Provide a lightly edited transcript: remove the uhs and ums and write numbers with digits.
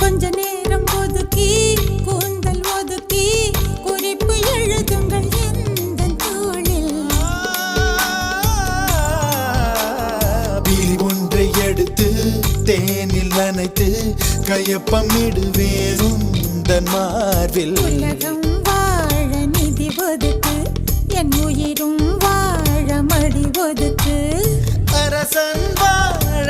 கொஞ்ச நேரம் ஒதுக்கி கூந்தல் ஒதுக்கி குறிப்பு எழுதுங்கள் எந்த தோளில். பிரி ஒன்றை எடுத்து தேனில் நனைத்து கையொப்பம் இடுவேன் உந்தன் மார்பில். உலகம் வாழ நிதி ஒதுக்கு என் உயிரும் வாழ மடி ஒதுக்கு. அரசன் வாழ